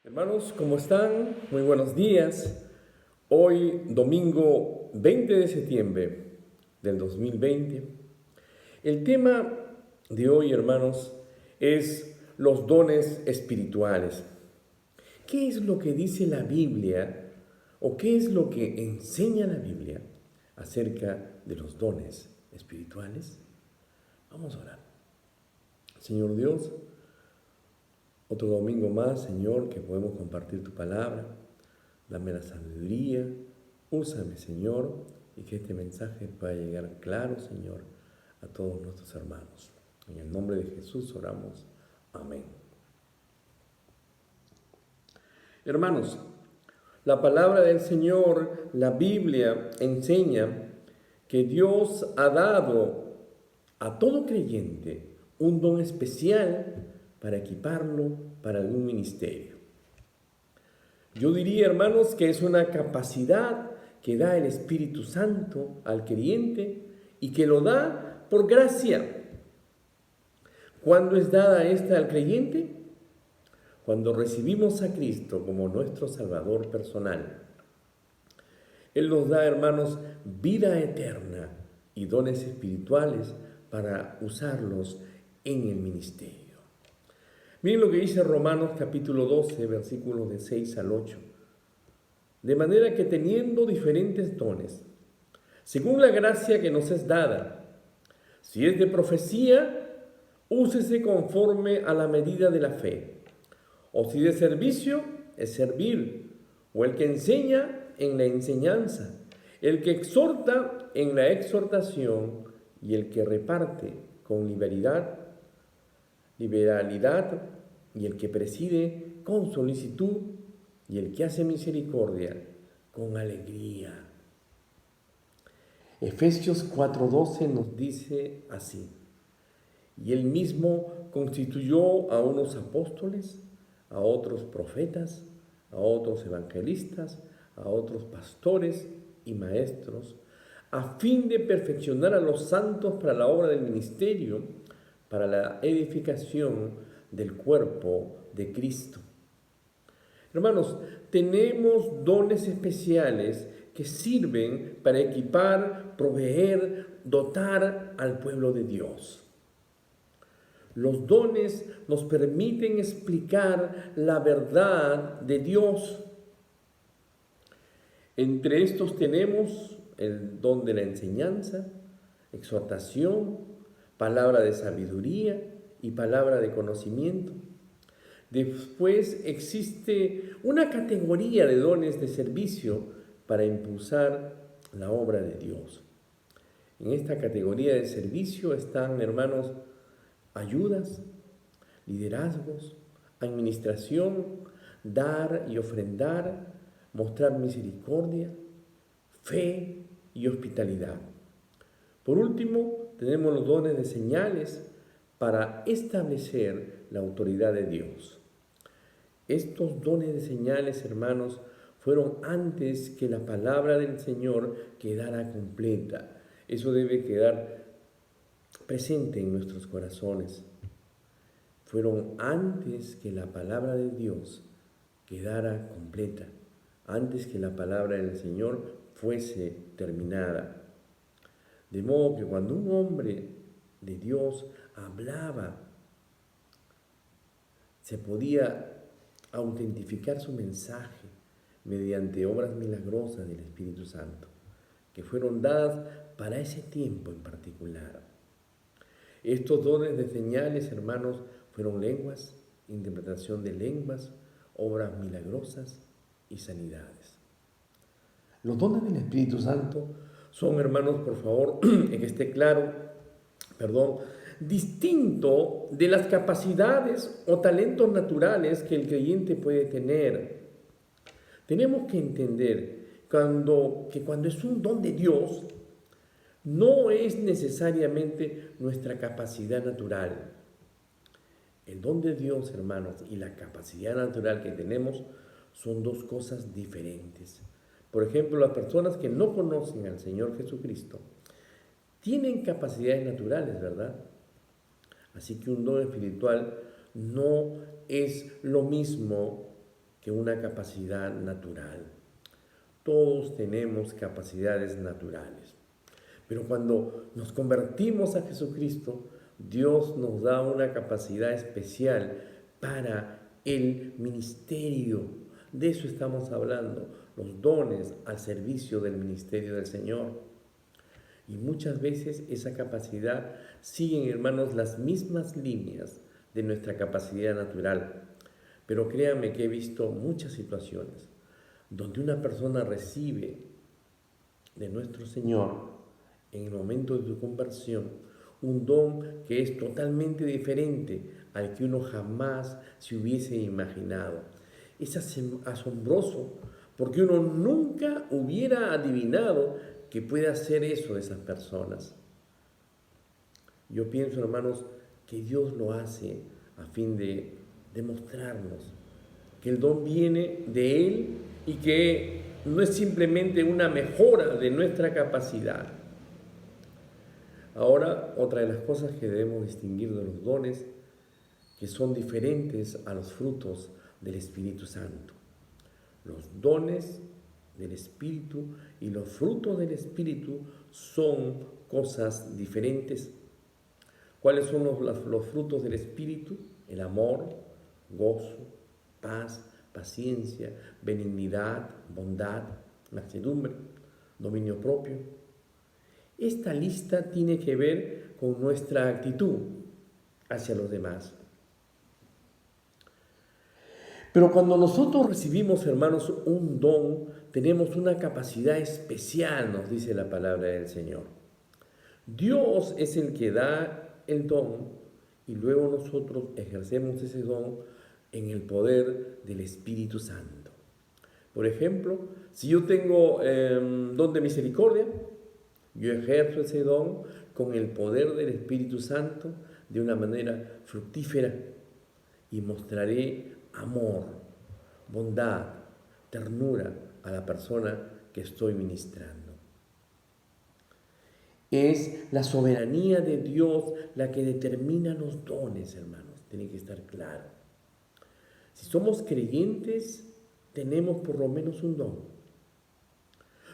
Hermanos, ¿cómo están? Muy buenos días. Hoy, domingo 20 de septiembre del 2020. El tema de hoy, hermanos, es los dones espirituales. ¿Qué es lo que dice la Biblia o qué es lo que enseña la Biblia acerca de los dones espirituales? Vamos a orar. Señor Dios, otro domingo más, Señor, que podemos compartir tu palabra. Dame la sabiduría, úsame, Señor, y que este mensaje pueda llegar claro, Señor, a todos nuestros hermanos. En el nombre de Jesús oramos. Amén. Hermanos, la palabra del Señor, la Biblia, enseña que Dios ha dado a todo creyente un don especial para equiparlo para algún ministerio. Yo diría, hermanos, que es una capacidad que da el Espíritu Santo al creyente y que lo da por gracia. ¿Cuándo es dada esta al creyente? Cuando recibimos a Cristo como nuestro Salvador personal. Él nos da, hermanos, vida eterna y dones espirituales para usarlos en el ministerio. Miren lo que dice Romanos capítulo 12, versículos de 6 al 8. De manera que teniendo diferentes dones, según la gracia que nos es dada, si es de profecía, úsese conforme a la medida de la fe. O si de servicio, es servir. O el que enseña, en la enseñanza. El que exhorta, en la exhortación. Y el que reparte con liberalidad. Y el que preside con solicitud. Y el que hace misericordia con alegría. Efesios 4:12 nos dice así: y él mismo constituyó a unos apóstoles, a otros profetas, a otros evangelistas, a otros pastores y maestros, a fin de perfeccionar a los santos para la obra del ministerio, para la edificación del cuerpo de Cristo. Hermanos, tenemos dones especiales que sirven para equipar, proveer, dotar al pueblo de Dios. Los dones nos permiten explicar la verdad de Dios. Entre estos tenemos el don de la enseñanza, exhortación, palabra de sabiduría y palabra de conocimiento. Después existe una categoría de dones de servicio para impulsar la obra de Dios. En esta categoría de servicio están, hermanos, ayudas, liderazgos, administración, dar y ofrendar, mostrar misericordia, fe y hospitalidad. Por último, tenemos los dones de señales para establecer la autoridad de Dios. Estos dones de señales, hermanos, fueron antes que la palabra del Señor quedara completa. Eso debe quedar presente en nuestros corazones. Fueron antes que la palabra de Dios quedara completa, antes que la palabra del Señor fuese terminada. De modo que cuando un hombre de Dios hablaba, se podía autentificar su mensaje mediante obras milagrosas del Espíritu Santo, que fueron dadas para ese tiempo en particular. Estos dones de señales, hermanos, fueron lenguas, interpretación de lenguas, obras milagrosas y sanidades. Los dones del Espíritu Santo son, hermanos, por favor, que esté claro, distinto de las capacidades o talentos naturales que el creyente puede tener. Tenemos que entender que cuando es un don de Dios, no es necesariamente nuestra capacidad natural. El don de Dios, hermanos, y la capacidad natural que tenemos son dos cosas diferentes. Por ejemplo, las personas que no conocen al Señor Jesucristo tienen capacidades naturales, ¿verdad? Así que un don espiritual no es lo mismo que una capacidad natural. Todos tenemos capacidades naturales. Pero cuando nos convertimos a Jesucristo, Dios nos da una capacidad especial para el ministerio. De eso estamos hablando, los dones al servicio del ministerio del Señor. Y muchas veces esa capacidad sigue, hermanos, las mismas líneas de nuestra capacidad natural. Pero créanme que he visto muchas situaciones donde una persona recibe de nuestro Señor en el momento de su conversión un don que es totalmente diferente al que uno jamás se hubiese imaginado. Es asombroso porque uno nunca hubiera adivinado que puede hacer eso de esas personas. Yo pienso, hermanos, que Dios lo hace a fin de demostrarnos que el don viene de Él y que no es simplemente una mejora de nuestra capacidad. Ahora, otra de las cosas que debemos distinguir de los dones, que son diferentes a los frutos del Espíritu Santo. Los dones del Espíritu y los frutos del Espíritu son cosas diferentes. ¿Cuáles son los frutos del Espíritu? El amor, gozo, paz, paciencia, benignidad, bondad, mansedumbre, dominio propio. Esta lista tiene que ver con nuestra actitud hacia los demás. Pero cuando nosotros recibimos, hermanos, un don, tenemos una capacidad especial, nos dice la palabra del Señor. Dios es el que da el don y luego nosotros ejercemos ese don en el poder del Espíritu Santo. Por ejemplo, si yo tengo don de misericordia, yo ejerzo ese don con el poder del Espíritu Santo de una manera fructífera y mostraré amor, bondad, ternura a la persona que estoy ministrando. Es la soberanía de Dios la que determina los dones, hermanos. Tiene que estar claro. Si somos creyentes, tenemos por lo menos un don.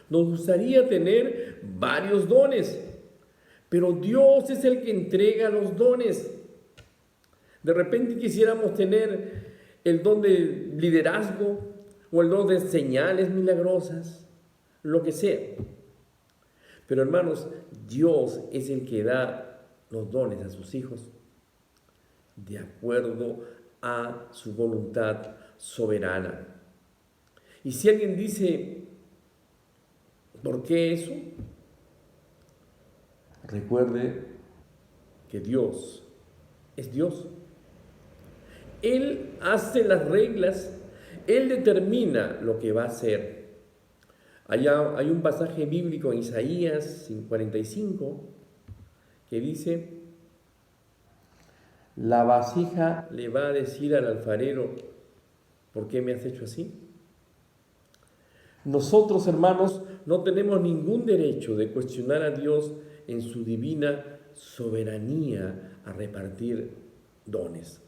Nos gustaría tener varios dones, pero Dios es el que entrega los dones. De repente quisiéramos tener el don de liderazgo o el don de señales milagrosas, lo que sea. Pero hermanos, Dios es el que da los dones a sus hijos de acuerdo a su voluntad soberana. Y si alguien dice, ¿por qué eso? Recuerde que Dios es Dios. Él hace las reglas, Él determina lo que va a hacer. Allá hay un pasaje bíblico en Isaías 45 que dice, la vasija le va a decir al alfarero, ¿por qué me has hecho así? Nosotros, hermanos, no tenemos ningún derecho de cuestionar a Dios en su divina soberanía a repartir dones.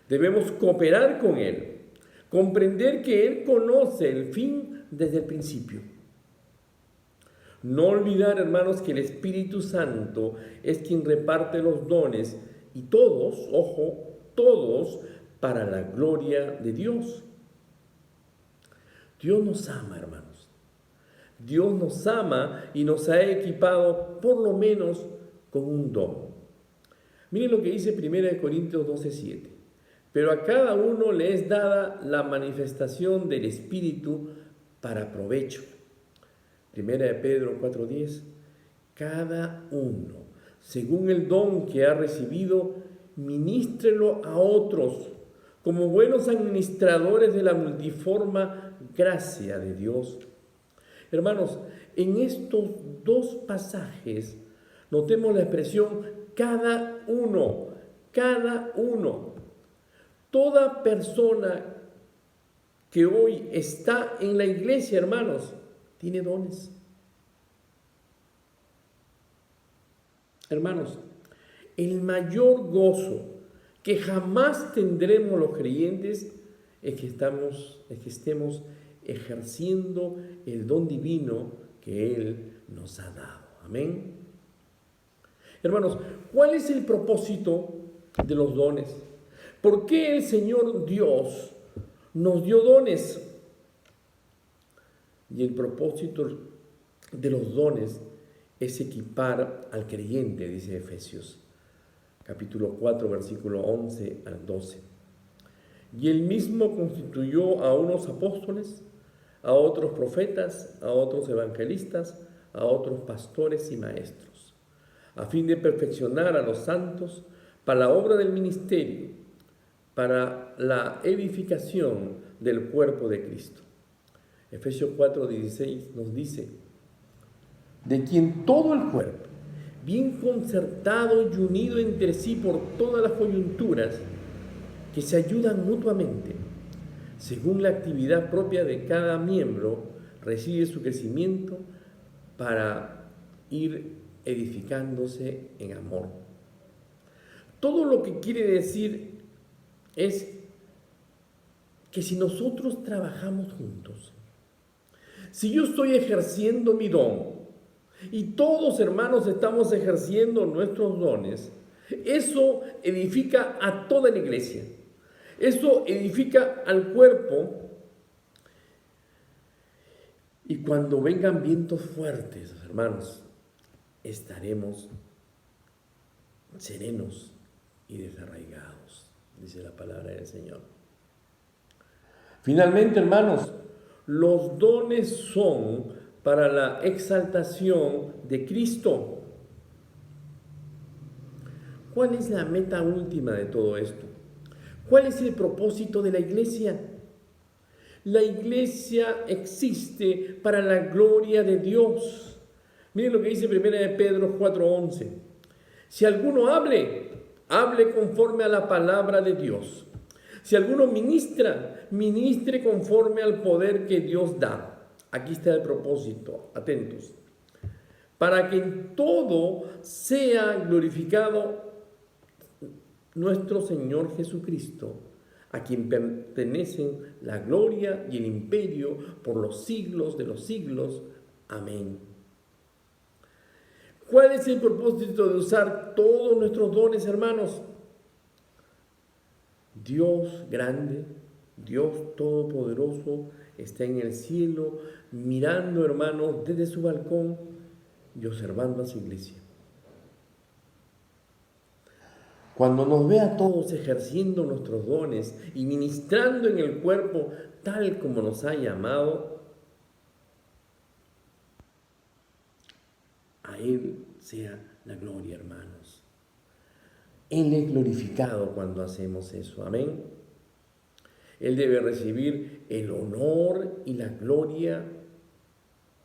Debemos cooperar con Él, comprender que Él conoce el fin desde el principio. No olvidar, hermanos, que el Espíritu Santo es quien reparte los dones y todos, ojo, todos para la gloria de Dios. Dios nos ama, hermanos. Dios nos ama y nos ha equipado por lo menos con un don. Miren lo que dice 1 Corintios 12:7. Pero a cada uno le es dada la manifestación del Espíritu para provecho. 1 Pedro 4:10. Cada uno, según el don que ha recibido, ministrelo a otros, como buenos administradores de la multiforme gracia de Dios. Hermanos, en estos dos pasajes notemos la expresión cada uno, cada uno. Toda persona que hoy está en la iglesia, hermanos, tiene dones. Hermanos, el mayor gozo que jamás tendremos los creyentes es que estemos ejerciendo el don divino que Él nos ha dado. Amén. Hermanos, ¿cuál es el propósito de los dones? ¿Por qué el Señor Dios nos dio dones? Y el propósito de los dones es equipar al creyente, dice Efesios, capítulo 4, versículo 11 al 12. Y Él mismo constituyó a unos apóstoles, a otros profetas, a otros evangelistas, a otros pastores y maestros, a fin de perfeccionar a los santos para la obra del ministerio, para la edificación del cuerpo de Cristo. Efesios 4:16 nos dice, de quien todo el cuerpo, bien concertado y unido entre sí por todas las coyunturas, que se ayudan mutuamente, según la actividad propia de cada miembro, recibe su crecimiento para ir edificándose en amor. Todo lo que quiere decir es que si nosotros trabajamos juntos, si yo estoy ejerciendo mi don y todos, hermanos, estamos ejerciendo nuestros dones, eso edifica a toda la iglesia. Eso edifica al cuerpo. Y cuando vengan vientos fuertes, hermanos, estaremos serenos y desarraigados, dice la palabra del Señor. Finalmente, hermanos, los dones son para la exaltación de Cristo. ¿Cuál es la meta última de todo esto? ¿Cuál es el propósito de la iglesia? La iglesia existe para la gloria de Dios. Miren lo que dice 1 de Pedro 4:11. Si alguno hable conforme a la palabra de Dios. Si alguno ministre conforme al poder que Dios da. Aquí está el propósito, atentos. Para que en todo sea glorificado nuestro Señor Jesucristo, a quien pertenecen la gloria y el imperio por los siglos de los siglos. Amén. ¿Cuál es el propósito de usar todos nuestros dones, hermanos? Dios grande, Dios todopoderoso, está en el cielo, mirando, hermanos, desde su balcón y observando a su iglesia. Cuando nos ve a todos ejerciendo nuestros dones y ministrando en el cuerpo tal como nos ha llamado, a Él sea la gloria, hermanos. Él es glorificado cuando hacemos eso. Amén. Él debe recibir el honor y la gloria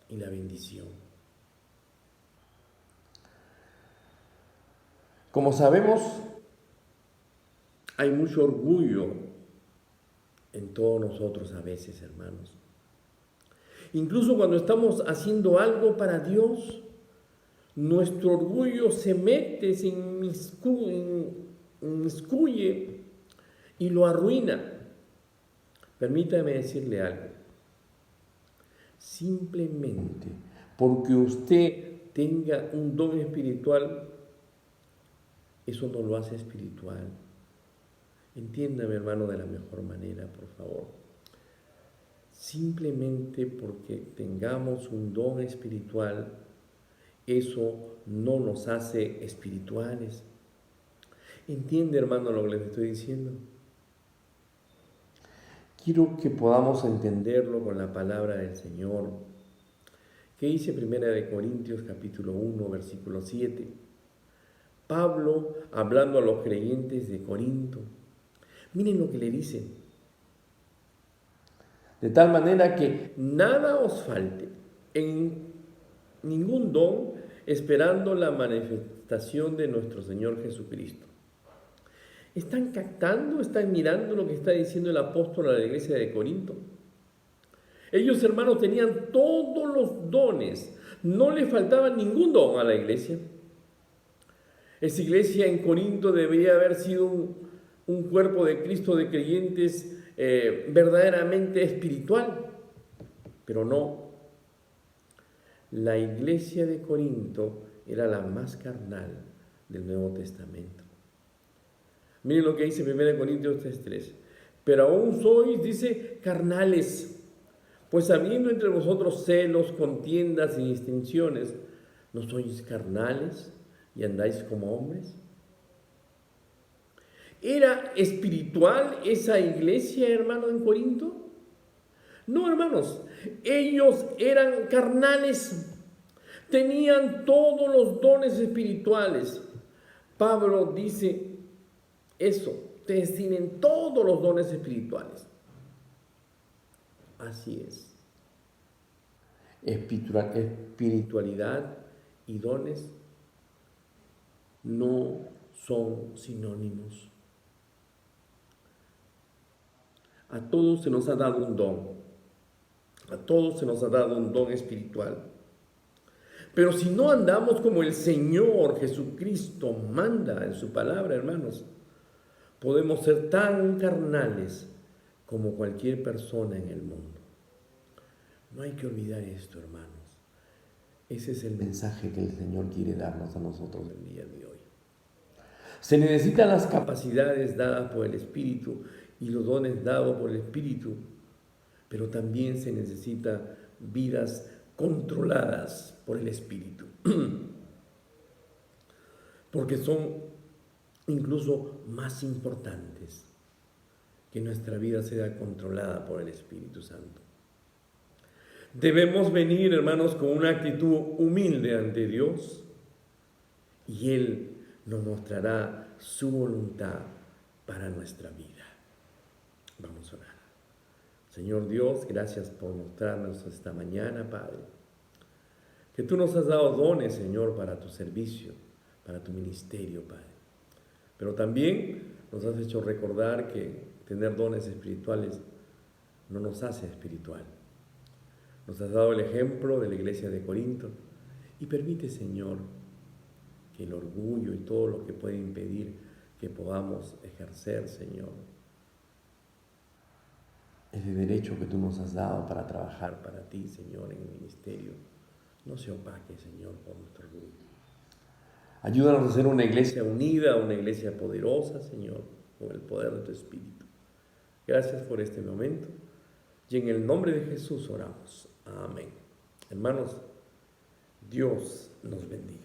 y la bendición. Como sabemos, hay mucho orgullo en todos nosotros a veces, hermanos. Incluso cuando estamos haciendo algo para Dios, nuestro orgullo se mete, se inmiscuye y lo arruina. Permítame decirle algo. Simplemente porque usted tenga un don espiritual, eso no lo hace espiritual. Entiéndame, hermano, de la mejor manera, por favor. Simplemente porque tengamos un don espiritual, eso no nos hace espirituales. ¿Entiende, hermano, lo que les estoy diciendo? Quiero que podamos entenderlo con la palabra del Señor. ¿Qué dice 1 de Corintios capítulo 1, versículo 7? Pablo hablando a los creyentes de Corinto. Miren lo que le dice. De tal manera que nada os falte en ningún don, esperando la manifestación de nuestro Señor Jesucristo. ¿Están captando, están mirando lo que está diciendo el apóstol a la iglesia de Corinto? Ellos, hermanos, tenían todos los dones. No le faltaba ningún don a la iglesia. Esa iglesia en Corinto debería haber sido un cuerpo de Cristo de creyentes verdaderamente espiritual, pero no. La iglesia de Corinto era la más carnal del Nuevo Testamento. Miren lo que dice 1 Corintios 3:3. Pero aún sois, dice, carnales, pues habiendo entre vosotros celos, contiendas y distinciones, ¿no sois carnales y andáis como hombres? ¿Era espiritual esa iglesia, hermano, en Corinto? No, hermanos, ellos eran carnales, tenían todos los dones espirituales. Pablo dice eso, ustedes tienen todos los dones espirituales. Así es. Espiritualidad y dones no son sinónimos. A todos se nos ha dado un don. A todos se nos ha dado un don espiritual. Pero si no andamos como el Señor Jesucristo manda en su palabra, hermanos, podemos ser tan carnales como cualquier persona en el mundo. No hay que olvidar esto, hermanos. Ese es el mensaje que el Señor quiere darnos a nosotros el día de hoy. Se necesitan las capacidades dadas por el Espíritu y los dones dados por el Espíritu, pero también se necesitan vidas controladas por el Espíritu, porque son incluso más importantes que nuestra vida sea controlada por el Espíritu Santo. Debemos venir, hermanos, con una actitud humilde ante Dios y Él nos mostrará su voluntad para nuestra vida. Vamos a orar. Señor Dios, gracias por mostrarnos esta mañana, Padre, que tú nos has dado dones, Señor, para tu servicio, para tu ministerio, Padre. Pero también nos has hecho recordar que tener dones espirituales no nos hace espiritual. Nos has dado el ejemplo de la iglesia de Corinto y permite, Señor, que el orgullo y todo lo que puede impedir que podamos ejercer, Señor, ese derecho que tú nos has dado para trabajar para ti, Señor, en el ministerio, no se opaque, Señor, por nuestro orgullo. Ayúdanos a ser una iglesia unida, una iglesia poderosa, Señor, con el poder de tu Espíritu. Gracias por este momento y en el nombre de Jesús oramos. Amén. Hermanos, Dios nos bendiga.